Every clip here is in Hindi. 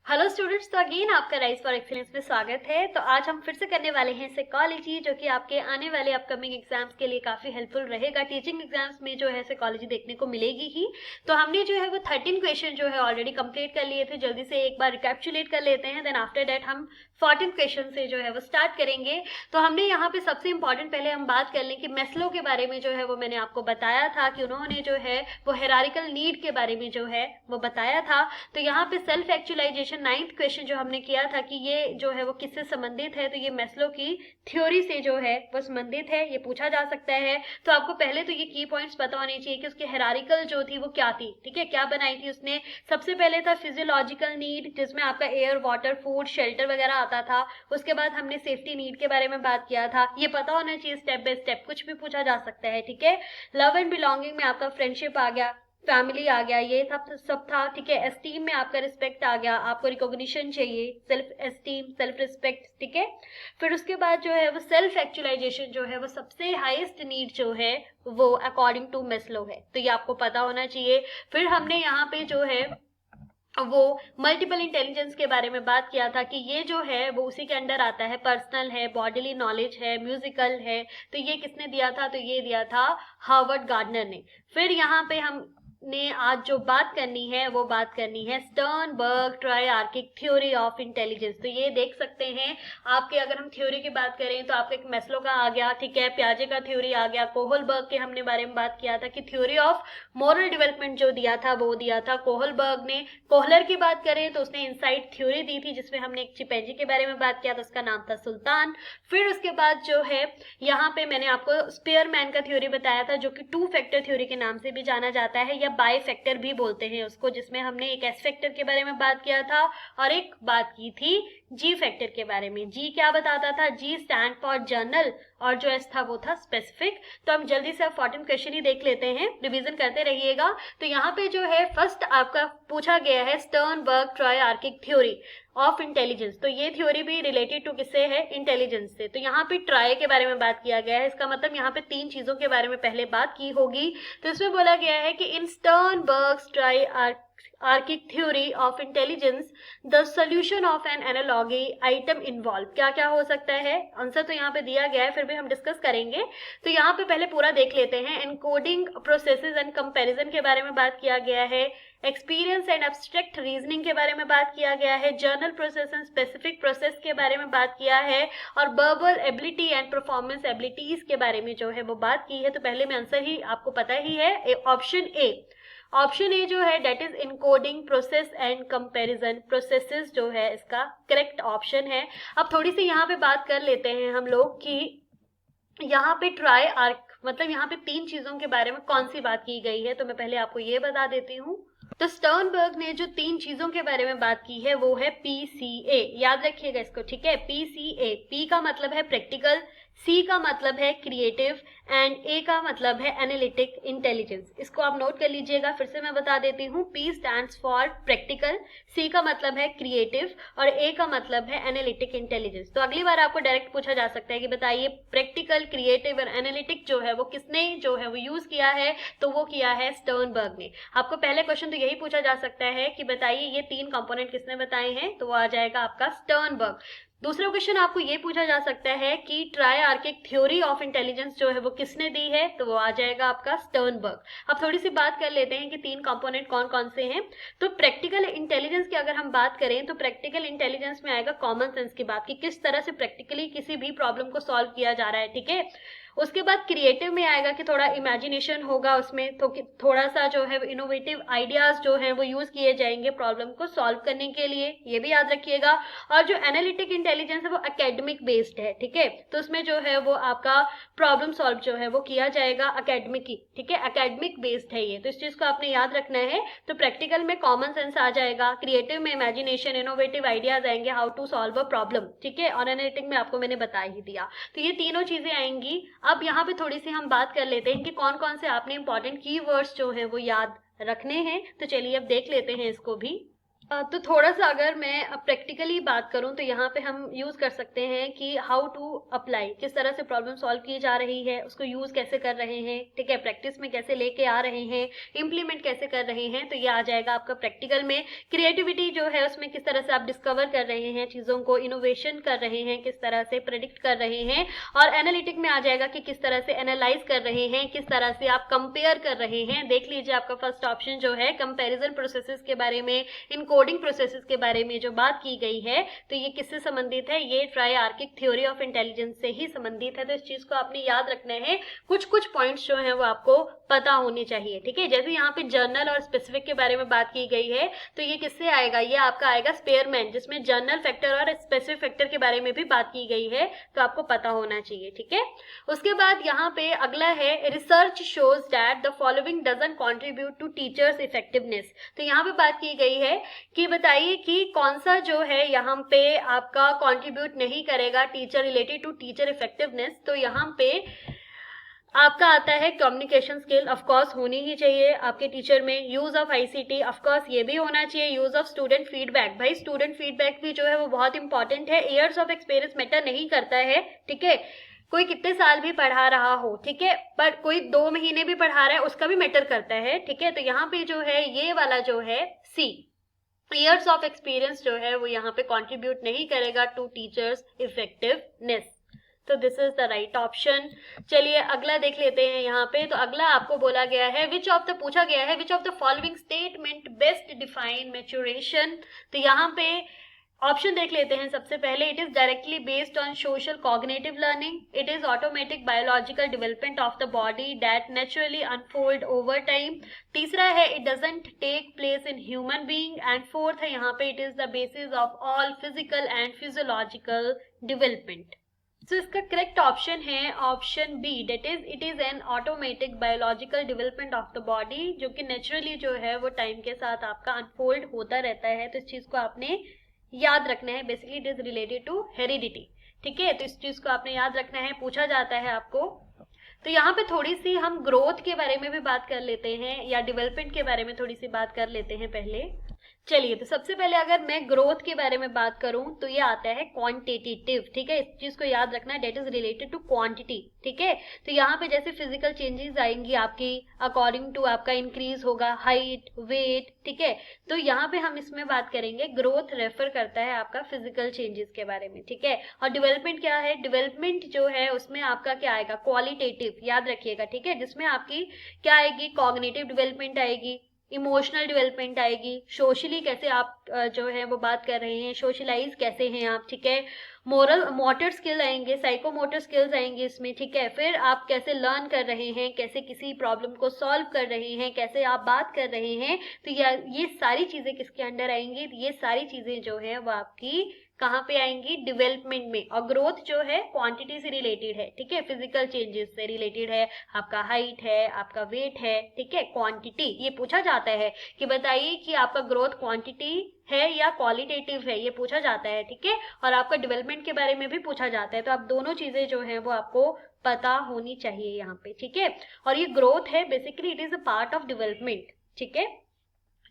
हेलो स्टूडेंट्स, तो अगेन आपका राइज फॉर एक्सीलेंस में स्वागत है। तो आज हम फिर से करने वाले हैं साइकोलॉजी, जो कि आपके आने वाले अपकमिंग एग्जाम्स के लिए काफी हेल्पफुल रहेगा। टीचिंग एग्जाम्स में जो है साइकोलॉजी देखने को मिलेगी ही। तो हमने जो है वो 13 क्वेश्चन जो है ऑलरेडी कंप्लीट कर लिए थे। जल्दी से एक बार रिकैप्चुलेट कर लेते हैं, देन आफ्टर दैट हम 14 क्वेश्चन से जो है वो स्टार्ट करेंगे। तो हमने यहाँ पे सबसे इंपॉर्टेंट पहले हम बात कर लें कि मैस्लो के बारे में जो है वो मैंने आपको बताया था कि उन्होंने जो है वो हायरार्किकल नीड के बारे में जो है वो बताया था। तो यहाँ पे सेल्फ एक्चुअलाइजेशन 9th क्वेश्चन जो हमने किया था कि ये जो है वो किससे संबंधित है, तो ये मैस्लो की थ्योरी से जो है वो संबंधित है, ये पूछा जा सकता है। तो आपको पहले तो ये की पॉइंट्स पता होने चाहिए कि उसकी हायरार्किकल जो थी वो क्या थी। ठीक है, क्या बनाई थी उसने। सबसे पहले था फिजियोलॉजिकल नीड, जिसमें आपका एयर, वाटर, फूड, शेल्टर वगैरह आता था। उसके बाद हमने सेफ्टी नीड के बारे में बात किया था। ये पता होना चाहिए स्टेप बाय स्टेप, कुछ भी पूछा जा सकता है। ठीक है, लव एंड बिलोंगिंग में आपका फ्रेंडशिप आ गया, फैमिली आ गया, ये सब था। ठीक है, एस्टीम में आपका रिस्पेक्ट आ गया, आपको रिकॉग्निशन चाहिए, सेल्फ एस्टीम, सेल्फ रिस्पेक्ट। ठीक है, फिर उसके बाद जो है वो सेल्फ एक्चुअलाइजेशन जो है वो सबसे हाईएस्ट नीड जो है वो अकॉर्डिंग टू मैस्लो है। तो ये आपको पता होना चाहिए। फिर हमने यहाँ पे जो है वो मल्टीपल इंटेलिजेंस के बारे में बात किया था कि ये जो है वो उसी के अंडर आता है। पर्सनल है, बॉडीली नॉलेज है, म्यूजिकल है। तो ये किसने दिया था, तो ये दिया था हार्वर्ड गार्डनर ने। फिर यहाँ पे हमने आज जो बात करनी है वो बात करनी है Sternberg triarchic theory of intelligence. तो ये देख सकते हैं आपके, अगर हम थ्योरी की बात करें तो आपका एक मैस्लो का आ गया, ठीक है, पियाजे का थ्योरी आ गया, कोहलबर्ग के हमने बारे में बात किया था कि थ्योरी ऑफ मॉरल डेवलपमेंट जो दिया था वो दिया था कोहलबर्ग ने। कोहलर की बात करें तो उसने इनसाइट थ्योरी दी थी, जिसमें हमने एक चिंपैंजी के बारे में बात किया था, उसका नाम था सुल्तान। फिर उसके बाद जो है यहाँ पे मैंने आपको स्पेयरमैन का थ्योरी बताया था, जो कि 2 फैक्टर थ्योरी के नाम से भी जाना जाता है, या बाई फैक्टर भी बोलते हैं उसको, जिसमें हमने एक एस फैक्टर के बारे में बात किया था और एक बात की थी जी फैक्टर के बारे में। जी क्या बताता था, जी स्टैंड फॉर जर्नल, और जो एस था वो था स्पेसिफिक। तो हम जल्दी से 14 क्वेश्चन ही देख लेते हैं, रिवीजन करते रहिएगा। तो यहाँ पे जो है फर्स्ट आपका पूछा गया है Sternberg triarchic theory of intelligence. तो ये थ्योरी भी रिलेटेड टू किससे है, इंटेलिजेंस से। तो यहाँ पे ट्राई के बारे में बात किया गया है, इसका मतलब यहाँ पे 3 चीजों के बारे में पहले बात की होगी। तो इसमें बोला गया है कि in Sternberg triarchic theory of intelligence the solution of an analogy item involve. क्या क्या हो सकता है, आंसर तो यहाँ पे दिया गया है, फिर भी हम डिस्कस करेंगे। तो यहाँ पे पहले पूरा देख लेते हैं। एनकोडिंग प्रोसेसेस एंड कंपैरिजन के बारे में बात किया गया है, एक्सपीरियंस एंड एब्स्ट्रैक्ट रीजनिंग के बारे में बात किया गया है, journal process and specific process के बारे में बात किया है, और verbal ability and performance abilities के बारे में जो है वो बात की है। तो पहले में आंसर ही आपको पता ही है, ऑप्शन ए। ऑप्शन ए जो है that is encoding process and comparison processes जो है इसका करेक्ट ऑप्शन है। अब थोड़ी सी यहाँ पे बात कर लेते हैं हम लोग कि यहाँ पे ट्राई आर्क मतलब यहाँ पे 3 चीजों के बारे में कौन सी बात की गई है। तो मैं पहले आपको ये बता देती हूँ। तो स्टर्नबर्ग ने जो 3 चीजों के बारे में बात की है वो है पीसीए, याद रखिएगा इसको। ठीक है, पीसीए, पी का मतलब है प्रैक्टिकल, सी का मतलब है क्रिएटिव एंड ए का मतलब है एनालिटिक इंटेलिजेंस। इसको आप नोट कर लीजिएगा, फिर से मैं बता देती हूँ। पी स्टैंड्स फॉर प्रैक्टिकल, सी का मतलब है क्रिएटिव और ए का मतलब है एनालिटिक इंटेलिजेंस। तो अगली बार आपको डायरेक्ट पूछा जा सकता है कि बताइए प्रैक्टिकल, क्रिएटिव और एनालिटिक जो है वो किसने जो है वो यूज किया है, तो वो किया है स्टर्नबर्ग ने। आपको पहले क्वेश्चन तो यही पूछा जा सकता है कि बताइए ये 3 कंपोनेंट किसने बताए हैं, तो वो आ जाएगा आपका स्टर्नबर्ग। दूसरा क्वेश्चन आपको ये पूछा जा सकता है कि ट्रायआर्किक थ्योरी ऑफ इंटेलिजेंस जो है वो किसने दी है, तो वो आ जाएगा आपका स्टर्नबर्ग। अब थोड़ी सी बात कर लेते हैं कि 3 कंपोनेंट कौन कौन से हैं। तो प्रैक्टिकल इंटेलिजेंस की अगर हम बात करें तो प्रैक्टिकल इंटेलिजेंस में आएगा कॉमन सेंस की बात, कि किस तरह से प्रैक्टिकली किसी भी प्रॉब्लम को सॉल्व किया जा रहा है। ठीक है, उसके बाद क्रिएटिव में आएगा कि थोड़ा इमेजिनेशन होगा उसमें, तो थोड़ा सा जो है इनोवेटिव आइडियाज जो है वो यूज किए जाएंगे प्रॉब्लम को सॉल्व करने के लिए, ये भी याद रखिएगा। और जो एनालिटिक इंटेलिजेंस है वो एकेडमिक बेस्ड है। ठीक है, तो उसमें जो है वो आपका प्रॉब्लम सॉल्व जो है वो किया जाएगा एकेडमिक ही। ठीक है, एकेडमिक बेस्ड है ये, तो इस चीज को आपने याद रखना है। तो प्रैक्टिकल में कॉमन सेंस आ जाएगा, क्रिएटिव में इमेजिनेशन, इनोवेटिव आइडियाज आएंगे, how to solve a problem. ठीक है, और एनालिटिक में आपको मैंने बता ही दिया। तो ये तीनों चीजें आएंगी। अब यहाँ पे थोड़ी सी हम बात कर लेते हैं कि कौन कौन से आपने इंपॉर्टेंट कीवर्ड्स जो हैं वो याद रखने हैं। तो चलिए अब देख लेते हैं इसको भी। तो थोड़ा सा अगर मैं प्रैक्टिकली बात करूं तो यहाँ पे हम यूज कर सकते हैं कि हाउ टू अप्लाई, किस तरह से प्रॉब्लम सॉल्व की जा रही है, उसको यूज कैसे कर रहे हैं, ठीक है, प्रैक्टिस में कैसे लेके आ रहे हैं, इम्प्लीमेंट कैसे कर रहे हैं, तो ये आ जाएगा आपका प्रैक्टिकल में। क्रिएटिविटी जो है उसमें किस तरह से आप डिस्कवर कर रहे हैं चीजों को, इनोवेशन कर रहे हैं, किस तरह से प्रेडिक्ट कर रहे हैं, और एनालिटिक में आ जाएगा कि किस तरह से एनालाइज कर रहे हैं, किस तरह से आप कंपेयर कर रहे हैं। देख लीजिए आपका फर्स्ट ऑप्शन जो है कंपेरिजन प्रोसेसेस के बारे में, कोडिंग प्रोसेसेस के बारे में जो बात की गई है, तो ये किससे संबंधित है, ये ट्राइआर्किक थ्योरी ऑफ इंटेलिजेंस से ही संबंधित है। तो इस चीज को आपने याद रखना है, कुछ कुछ पॉइंट्स जो है वो आपको पता होने चाहिए, ठीक है। जैसे यहाँ पे जर्नल और स्पेसिफिक के बारे में बात की गई है, तो ये किससे आएगा, ये आपका आएगा स्पेयरमैन, जिसमें जर्नल फैक्टर और स्पेसिफिक फैक्टर के बारे में भी बात की गई है, तो आपको पता होना चाहिए, ठीक है। उसके बाद यहाँ पे अगला है research shows that the following doesn't contribute to teachers effectiveness. तो यहाँ पे बात की गई है कि बताइए कि कौन सा जो है यहाँ पे आपका कंट्रीब्यूट नहीं करेगा teacher related to teacher effectiveness. तो यहाँ पे आपका आता है कम्युनिकेशन स्किल, ऑफ कोर्स होनी ही चाहिए आपके टीचर में। Use of ICT, of course ये भी होना चाहिए। यूज ऑफ स्टूडेंट फीडबैक, भाई स्टूडेंट फीडबैक भी जो है वो बहुत इंपॉर्टेंट है। ईयर्स ऑफ एक्सपीरियंस मैटर नहीं करता है, ठीक है, कोई कितने साल भी पढ़ा रहा हो, ठीक है, पर कोई 2 महीने भी पढ़ा रहा है उसका भी मैटर करता है, ठीक है। तो यहाँ पे जो है ये वाला जो है सी, ईयर्स ऑफ एक्सपीरियंस जो है वो यहाँ पे कंट्रीब्यूट नहीं करेगा टू टीचर्स इफेक्टिवनेस। तो this is the right option. चलिए अगला देख लेते हैं यहाँ पे। तो अगला आपको बोला गया है विच ऑफ द, पूछा गया है which of the following statement best define maturation. तो यहाँ पे ऑप्शन देख लेते हैं। सबसे पहले, it is directly based on social cognitive learning, it is automatic biological development of the body that naturally unfold over time. तीसरा है it doesn't take place in human being, and fourth है यहाँ पे it is the basis of all physical and physiological development. तो इसका करेक्ट ऑप्शन है option B, that is it is an automatic biological development of the body, जो कि नेचुरली जो है वो टाइम के साथ आपका अनफोल्ड होता रहता है। तो इस चीज को आपने याद रखना है। Basically it is related to heredity, ठीक है, तो इस चीज को आपने याद रखना है, पूछा जाता है आपको। तो यहाँ पे थोड़ी सी हम ग्रोथ के बारे में भी बात कर लेते हैं, या डेवलपमेंट के बारे में थोड़ी सी बात कर लेते हैं पहले। चलिए, तो सबसे पहले अगर मैं ग्रोथ के बारे में बात करूं तो ये आता है क्वांटिटेटिव, ठीक है, इस चीज को याद रखना है, that is related to quantity, ठीक है। तो यहाँ पे जैसे फिजिकल चेंजेस आएंगी आपकी, अकॉर्डिंग टू आपका इंक्रीज होगा हाइट, वेट, ठीक है। तो यहाँ पे हम इसमें बात करेंगे, ग्रोथ रेफर करता है आपका फिजिकल चेंजेस के बारे में, ठीक है। और डेवलपमेंट क्या है, डेवलपमेंट जो है उसमें आपका क्या आएगा, क्वालिटेटिव, याद रखिएगा, ठीक है, जिसमें आपकी क्या आएगी, कॉग्निटिव डेवलपमेंट आएगी, इमोशनल डेवलपमेंट आएगी, सोशली कैसे आप जो है वो बात कर रहे हैं, सोशलाइज कैसे हैं आप, ठीक है, मोरल मोटर स्किल आएंगे, साइकोमोटर स्किल्स आएंगे इसमें, ठीक है। फिर आप कैसे लर्न कर रहे हैं, कैसे किसी प्रॉब्लम को सॉल्व कर रहे हैं, कैसे आप बात कर रहे हैं, तो ये सारी चीजें किसके अंडर आएंगी, ये सारी चीजें जो है वो आपकी कहाँ पे आएंगी, डेवलपमेंट में। और ग्रोथ जो है क्वांटिटी से रिलेटेड है, ठीक है, फिजिकल चेंजेस से रिलेटेड है, आपका हाइट है, आपका वेट है, ठीक है, क्वांटिटी ये पूछा जाता है कि बताइए कि आपका ग्रोथ क्वांटिटी है या क्वालिटेटिव है, ये पूछा जाता है, ठीक है। और आपका डेवलपमेंट के बारे में भी पूछा जाता है, तो आप दोनों चीजें जो है वो आपको पता होनी चाहिए यहाँ पे, ठीक है। और ये ग्रोथ है, basically it is a part of development, ठीक है।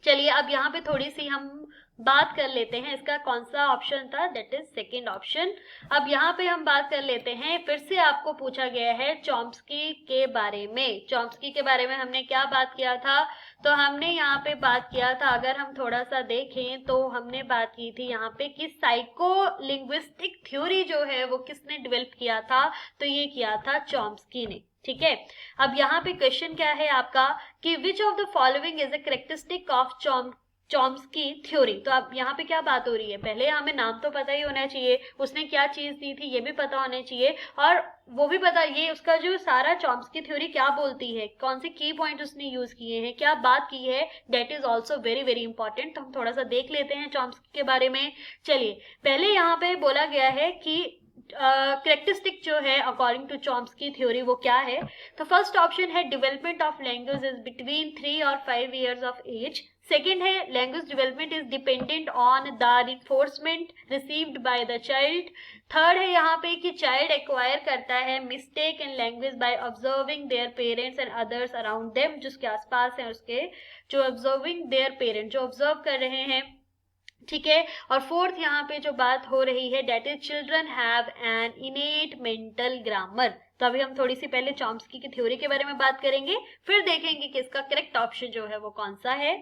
चलिए अब यहाँ पे थोड़ी सी हम बात कर लेते हैं, इसका कौन सा ऑप्शन था, दैट इज सेकंड ऑप्शन। अब यहाँ पे हम बात कर लेते हैं, फिर से आपको पूछा गया है चॉम्स्की के बारे में। चॉम्स्की के बारे में हमने क्या बात किया था, तो हमने यहाँ पे बात किया था, अगर हम थोड़ा सा देखें तो हमने बात की थी यहाँ पे कि साइको लिंग्विस्टिक थ्योरी जो है वो किसने डेवलप किया था, तो ये किया था चॉम्स्की ने, ठीक है। अब यहाँ पे क्वेश्चन क्या है आपका कि विच of the following is a characteristic of Chomsky theory. तो अब यहाँ पे क्या बात हो रही है, पहले हमें नाम तो पता ही होना चाहिए, उसने क्या चीज दी थी ये भी पता होना चाहिए, और वो भी पता ये उसका जो सारा चॉम्स्की थ्योरी क्या बोलती है, कौन से की पॉइंट उसने यूज किए हैं, क्या बात की है, that is also very very important. तो हम थोड़ा सा देख लेते हैं चॉम्स्की के बारे में। चलिए, पहले यहाँ पे बोला गया है कि कैरेक्टरिस्टिक जो है अकॉर्डिंग टू चॉम्स्की थ्योरी वो क्या है। तो फर्स्ट ऑप्शन है development of language is between 3 और 5 ईयर्स ऑफ एज। सेकेंड है language development is dependent on the reinforcement received by the child. Third है यहाँ पे कि चाइल्ड एक्वायर करता है mistake in language by observing their parents and others around them, जिसके आसपास है उसके, जो ऑब्जर्विंग देयर पेरेंट, जो ऑब्जर्व कर रहे हैं ठीक है। और फोर्थ यहाँ पे जो बात हो रही है that is children have an innate mental grammar. तो अभी हम थोड़ी सी पहले चॉम्स्की की थ्योरी के बारे में बात करेंगे, फिर देखेंगे कि इसका करेक्ट ऑप्शन जो है वो कौन सा है।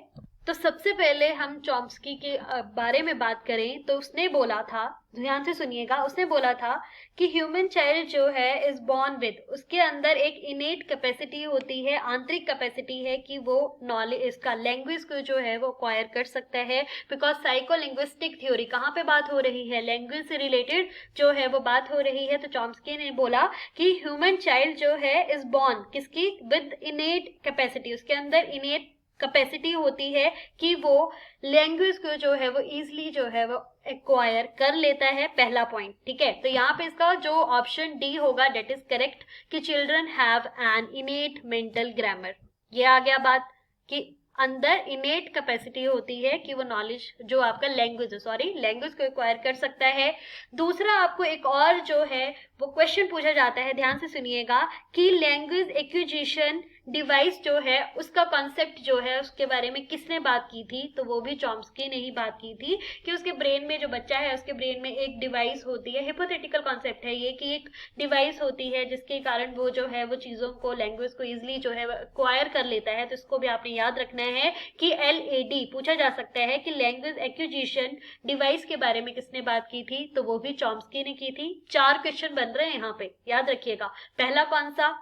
तो सबसे पहले हम चॉम्स्की के बारे में बात करें तो उसने बोला था, ध्यान से सुनिएगा, उसने बोला था कि ह्यूमन चाइल्ड जो है इज बॉर्न विद, उसके अंदर एक इनेट कैपेसिटी होती है, आंतरिक कैपेसिटी है कि वो नॉलेज, इसका लैंग्वेज को जो है वो अक्वायर कर सकता है। बिकॉज साइको लिंग्विस्टिक थ्योरी कहाँ पे बात हो रही है, लैंग्वेज से रिलेटेड जो है वो बात हो रही है। तो चॉम्स्की ने बोला कि ह्यूमन चाइल्ड जो है इज बॉर्न किसकी, विद इनेट कैपेसिटी, उसके अंदर इनेट कैपेसिटी होती है कि वो लैंग्वेज को जो है वो इजिली जो है वो एक्वायर कर लेता है, पहला पॉइंट। ठीक है, तो यहाँ पे इसका जो ऑप्शन डी होगा डेट इज करेक्ट कि children have an innate mental grammar. ये आ गया बात कि अंदर इनेट कैपेसिटी होती है कि वो नॉलेज जो आपका लैंग्वेज को एक्वायर कर सकता है। दूसरा आपको एक और जो है वो क्वेश्चन पूछा जाता है, ध्यान से सुनिएगा, कि लैंग्वेज एक्विजिशन डिवाइस जो है उसका कॉन्सेप्ट जो है उसके बारे में किसने बात की थी। तो वो भी चॉम्स्की ने ही बात की थी कि उसके ब्रेन में, जो बच्चा है उसके ब्रेन में एक डिवाइस होती है, हिपोथेटिकल कॉन्सेप्ट है ये, कि एक डिवाइस होती है जिसके कारण वो जो है वो चीजों को, लैंग्वेज को इजिली जो है एक्वायर कर लेता है। तो इसको भी आपने याद रखना है कि LAD पूछा जा सकता है कि लैंग्वेज एक्विजिशन डिवाइस के बारे में किसने बात की थी। तो वो भी चॉम्स्की ने की थी। 4 क्वेश्चन बन रहे हैं यहाँ पे, याद रखिएगा। पहला कौन सा,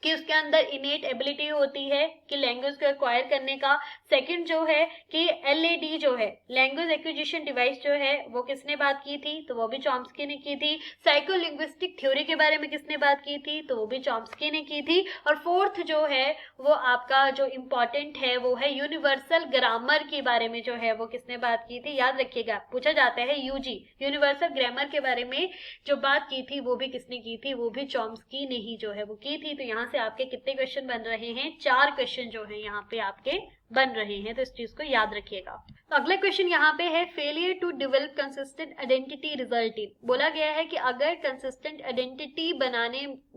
कि उसके अंदर इनेट एबिलिटी होती है कि लैंग्वेज को एक्वायर करने का। सेकंड जो है कि LAD जो है, लैंग्वेज एक्विजिशन डिवाइस जो है, वो किसने बात की थी। तो वो भी चॉम्स्की ने की थी। साइको लिंग्विस्टिक थ्योरी के बारे में किसने बात की थी। तो वो भी चॉम्स्की ने की थी। और फोर्थ जो है वो आपका जो इम्पोर्टेंट है वो है यूनिवर्सल ग्रामर के बारे में जो है वो किसने बात की थी। याद रखिएगा, पूछा जाता है UG, यूनिवर्सल ग्रामर के बारे में जो बात की थी वो भी किसने की थी, वो भी चॉम्स्की ने ही जो है वो की थी। तो यहाँ से आपके कितने क्वेश्चन बन रहे हैं, 4 क्वेश्चन जो है यहाँ पे आपके बन रहे हैं। तो इस चीज को याद रखिएगा। तो अगला क्वेश्चन यहाँ पे है, failure to develop consistent identity result in. बोला गया है कि अगर कंसिस्टेंट आइडेंटिटी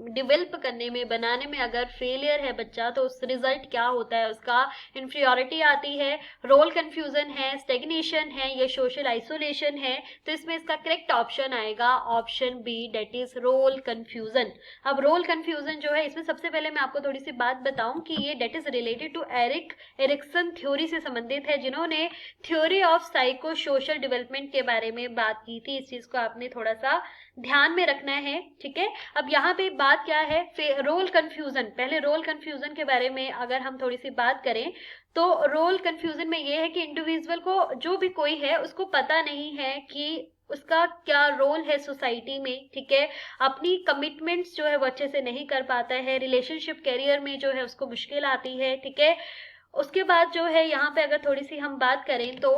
डेवलप करने में, बनाने में अगर फेलियर है बच्चा, तो उस रिजल्ट क्या होता है, उसका इन्फीरियोरिटी आती है, रोल कंफ्यूजन है, स्टेग्नेशन है, या सोशल आइसोलेशन है। तो इसमें इसका करेक्ट ऑप्शन आएगा option B, that is role confusion. अब रोल कंफ्यूजन जो है, इसमें सबसे पहले मैं आपको थोड़ी सी बात बताऊं कि ये that is related to Erikson theory से संबंधित है, जिन्होंने theory of psycho social development के बारे में बात की थी। इस चीज को आपने थोड़ा सा ध्यान में रखना है। ठीक है, अब यहाँ पे बात क्या है, रोल कंफ्यूजन। पहले रोल कंफ्यूजन के बारे में अगर हम थोड़ी सी बात करें तो रोल कंफ्यूजन में ये है कि इंडिविजुअल को, जो भी कोई है, उसको पता नहीं है कि उसका क्या रोल है सोसाइटी में। ठीक है, अपनी कमिटमेंट्स जो है वो अच्छे से नहीं कर पाता है, रिलेशनशिप कैरियर में जो है उसको मुश्किल आती है। ठीक है, उसके बाद जो है यहाँ पे अगर थोड़ी सी हम बात करें तो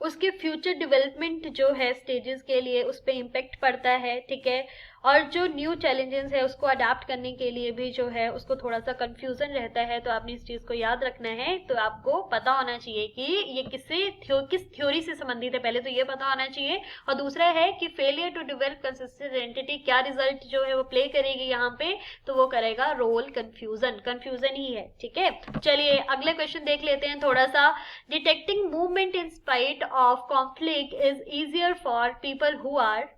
उसके फ्यूचर डेवलपमेंट जो है स्टेजेस के लिए उस पर इम्पेक्ट पड़ता है। ठीक है, और जो न्यू चैलेंजेस है उसको अडाप्ट करने के लिए भी जो है उसको थोड़ा सा कंफ्यूजन रहता है। तो आपने इस चीज को याद रखना है। तो आपको पता होना चाहिए कि ये किस थ्योरी से संबंधित है, पहले तो ये पता होना चाहिए। और दूसरा है कि failure to develop consistent identity क्या रिजल्ट जो है वो प्ले करेगी यहाँ पे, तो वो करेगा रोल कंफ्यूजन ही है। ठीक है, चलिए अगले क्वेश्चन देख लेते हैं थोड़ा सा। Detecting movement in spite of conflict is easier for people who are.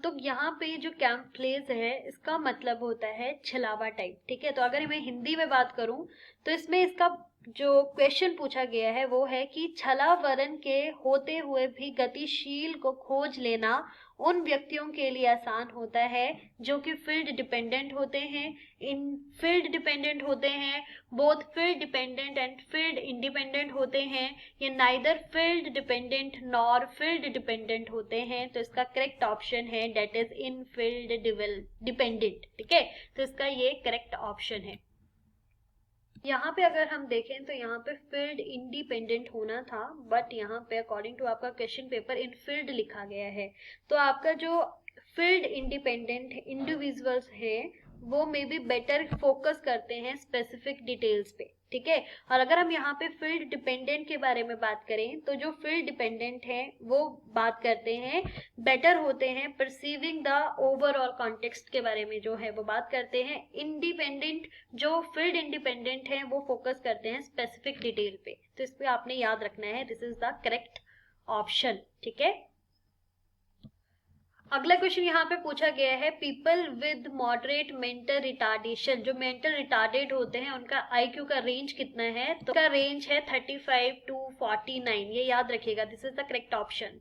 तो यहाँ पे जो कैम्पलेज है इसका मतलब होता है छलावा टाइप। ठीक है, तो अगर मैं हिंदी में बात करूं तो इसमें इसका जो क्वेश्चन पूछा गया है वो है कि छलावरण के होते हुए भी गतिशील को खोज लेना उन व्यक्तियों के लिए आसान होता है जो कि फील्ड डिपेंडेंट होते हैं, both field dependent and field independent होते हैं, ये neither field dependent nor field dependent होते हैं। तो इसका करेक्ट ऑप्शन है that is in field dependent. ठीक है, तो इसका ये करेक्ट ऑप्शन है। यहाँ पे अगर हम देखें तो यहाँ पे फील्ड इंडिपेंडेंट होना था, बट यहाँ पे अकॉर्डिंग टू आपका क्वेश्चन पेपर इन फील्ड लिखा गया है। तो आपका जो फील्ड इंडिपेंडेंट इंडिविजुअल्स है वो मे बी बेटर फोकस करते हैं स्पेसिफिक डिटेल्स पे। ठीक है, और अगर हम यहाँ पे फील्ड डिपेंडेंट के बारे में बात करें तो जो फील्ड डिपेंडेंट हैं वो बात करते हैं, बेटर होते हैं परसीविंग द ओवरऑल कॉन्टेक्स्ट के बारे में जो है वो बात करते हैं। इंडिपेंडेंट, जो फील्ड इंडिपेंडेंट है वो फोकस करते हैं स्पेसिफिक डिटेल पे। तो इस पे आपने याद रखना है, this is the correct option. ठीक है, अगला क्वेश्चन यहाँ पे पूछा गया है, people with moderate mental retardation, जो मेंटल रिटार्डेड होते हैं उनका आईक्यू का रेंज कितना है? तो का रेंज है 35 to 49, ये याद रखिएगा, this is the correct option.